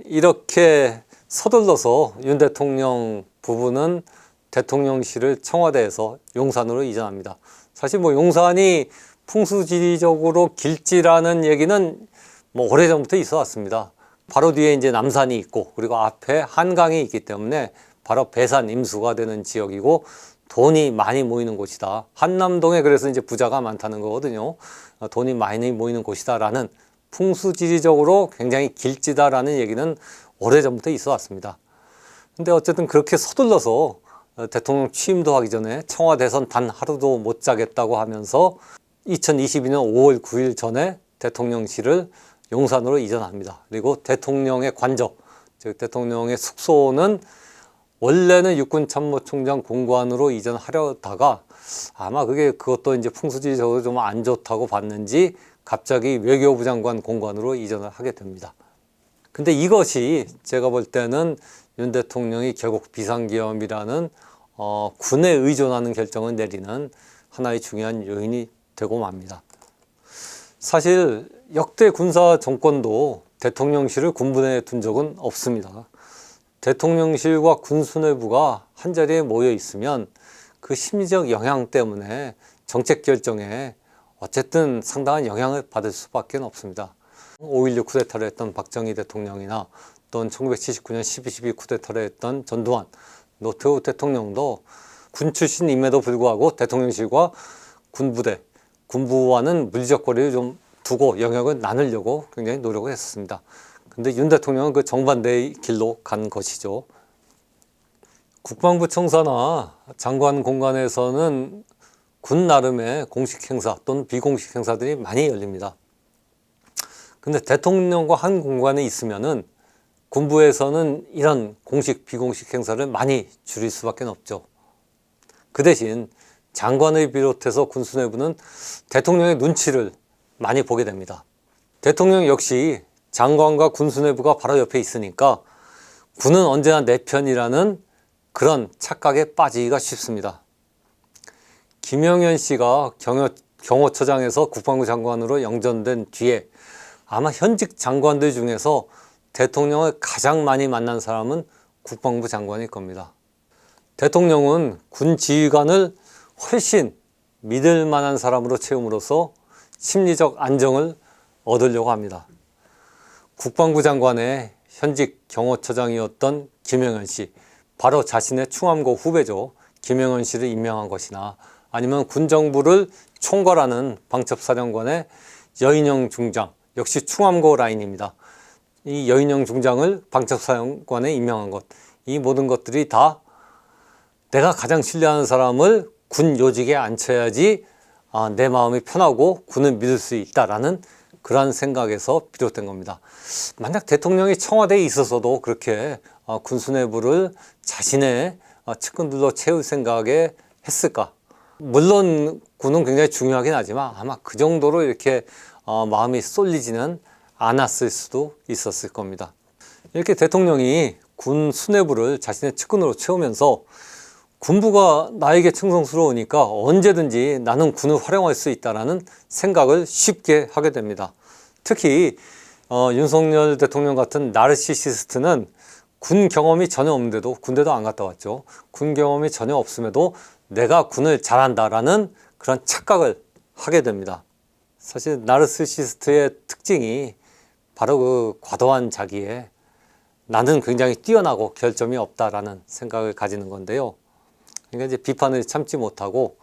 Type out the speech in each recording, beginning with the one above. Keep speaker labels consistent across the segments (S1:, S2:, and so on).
S1: 이렇게 서둘러서 윤 대통령 부부는 대통령실을 청와대에서 용산으로 이전합니다. 사실 뭐 용산이 풍수지리적으로 길지라는 얘기는 뭐 오래전부터 있어 왔습니다. 바로 뒤에 이제 남산이 있고 그리고 앞에 한강이 있기 때문에 바로 배산 임수가 되는 지역이고 돈이 많이 모이는 곳이다. 한남동에 그래서 이제 부자가 많다는 거거든요. 돈이 많이 모이는 곳이다라는 풍수지리적으로 굉장히 길지다라는 얘기는 오래전부터 있어 왔습니다. 근데 어쨌든 그렇게 서둘러서 대통령 취임도 하기 전에 청와대선 단 하루도 못 자겠다고 하면서 2022년 5월 9일 전에 대통령실을 용산으로 이전합니다. 그리고 대통령의 관저, 즉 대통령의 숙소는 원래는 육군참모총장 공관으로 이전하려다가 아마 그것도 이제 풍수지리적으로 좀 안 좋다고 봤는지 갑자기 외교부 장관 공관으로 이전을 하게 됩니다. 근데 이것이 제가 볼 때는 윤 대통령이 결국 비상계엄이라는 군에 의존하는 결정을 내리는 하나의 중요한 요인이 되고 맙니다. 사실 역대 군사 정권도 대통령실을 군부대에 둔 적은 없습니다. 대통령실과 군수뇌부가 한자리에 모여 있으면 그 심리적 영향 때문에 정책 결정에 어쨌든 상당한 영향을 받을 수밖에 없습니다. 5.16 쿠데타를 했던 박정희 대통령이나 또는 1979년 12.12 쿠데타를 했던 전두환, 노태우 대통령도 군 출신임에도 불구하고 대통령실과 군부대, 군부와는 물리적 거리를 좀 두고 영역을 나누려고 굉장히 노력을 했었습니다. 근데 윤 대통령은 그 정반대의 길로 간 것이죠. 국방부 청사나 장관 공관에서는 군 나름의 공식 행사 또는 비공식 행사들이 많이 열립니다. 근데 대통령과 한 공간에 있으면은 군부에서는 이런 공식 비공식 행사를 많이 줄일 수밖에 없죠. 그 대신 장관을 비롯해서 군수내부는 대통령의 눈치를 많이 보게 됩니다. 대통령 역시 장관과 군수내부가 바로 옆에 있으니까 군은 언제나 내 편이라는 그런 착각에 빠지기가 쉽습니다. 김영현 씨가 경호처장에서 국방부 장관으로 영전된 뒤에 아마 현직 장관들 중에서 대통령을 가장 많이 만난 사람은 국방부 장관일 겁니다. 대통령은 군 지휘관을 훨씬 믿을 만한 사람으로 채움으로써 심리적 안정을 얻으려고 합니다. 국방부 장관의 현직 경호처장이었던 김영현 씨, 바로 자신의 충암고 후배죠. 김영현 씨를 임명한 것이나 아니면 군정부를 총괄하는 방첩사령관의 여인영 중장, 역시 충암고 라인입니다. 이 여인영 중장을 방첩사령관에 임명한 것, 이 모든 것들이 다 내가 가장 신뢰하는 사람을 군 요직에 앉혀야지 내 마음이 편하고 군을 믿을 수 있다라는 그러한 생각에서 비롯된 겁니다. 만약 대통령이 청와대에 있어서도 그렇게 군수내부를 자신의 측근들로 채울 생각에 했을까? 물론 군은 굉장히 중요하긴 하지만 아마 그 정도로 이렇게 마음이 쏠리지는 않았을 수도 있었을 겁니다. 이렇게 대통령이 군 수뇌부를 자신의 측근으로 채우면서 군부가 나에게 충성스러우니까 언제든지 나는 군을 활용할 수 있다는 생각을 쉽게 하게 됩니다. 특히 윤석열 대통령 같은 나르시시스트는 군 경험이 전혀 없는데도, 군대도 안 갔다 왔죠. 군 경험이 전혀 없음에도 내가 군을 잘한다라는 그런 착각을 하게 됩니다. 사실 나르시시스트의 특징이 바로 그 과도한 자기에 나는 굉장히 뛰어나고 결점이 없다라는 생각을 가지는 건데요. 그러니까 이제 비판을 참지 못하고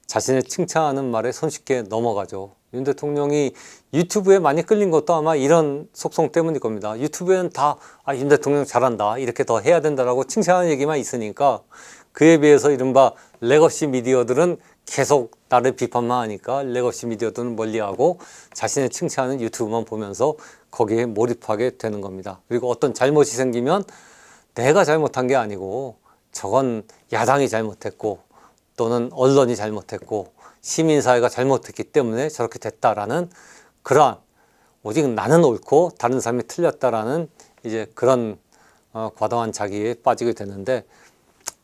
S1: 자신의 칭찬하는 말에 손쉽게 넘어가죠. 윤 대통령이 유튜브에 많이 끌린 것도 아마 이런 속성 때문일 겁니다. 유튜브에는 다 윤 대통령 잘한다, 이렇게 더 해야 된다라고 칭찬하는 얘기만 있으니까 그에 비해서 이른바 레거시 미디어들은 계속 나를 비판만 하니까 레거시 미디어들은 멀리하고 자신의 칭찬하는 유튜브만 보면서 거기에 몰입하게 되는 겁니다. 그리고 어떤 잘못이 생기면 내가 잘못한 게 아니고 저건 야당이 잘못했고 또는 언론이 잘못했고 시민사회가 잘못했기 때문에 저렇게 됐다라는 그러한, 오직 나는 옳고 다른 사람이 틀렸다라는 이제 그런 과도한 자기에 빠지게 되는데,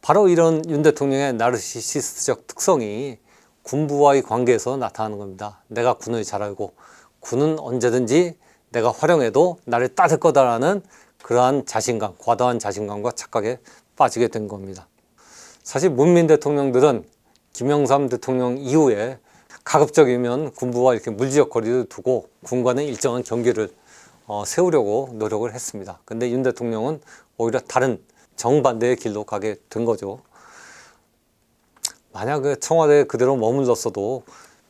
S1: 바로 이런 윤 대통령의 나르시시스트적 특성이 군부와의 관계에서 나타나는 겁니다. 내가 군을 잘 알고 군은 언제든지 내가 활용해도 나를 따를 거다라는 그러한 자신감, 과도한 자신감과 착각에 빠지게 된 겁니다. 사실 문민 대통령들은 김영삼 대통령 이후에 가급적이면 군부와 이렇게 물리적 거리를 두고 군과는 일정한 경계를 세우려고 노력을 했습니다. 근데 윤 대통령은 오히려 다른 정반대의 길로 가게 된 거죠. 만약 그 청와대에 그대로 머물렀어도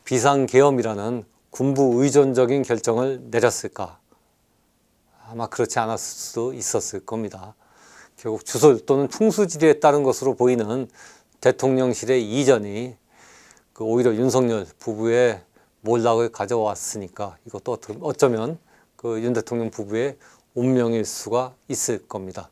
S1: 비상계엄이라는 군부 의존적인 결정을 내렸을까? 아마 그렇지 않았을 수도 있었을 겁니다. 결국 주술 또는 풍수지리에 따른 것으로 보이는 대통령실의 이전이 오히려 윤석열 부부의 몰락을 가져왔으니까 이것도 어쩌면 윤 대통령 부부의 운명일 수가 있을 겁니다.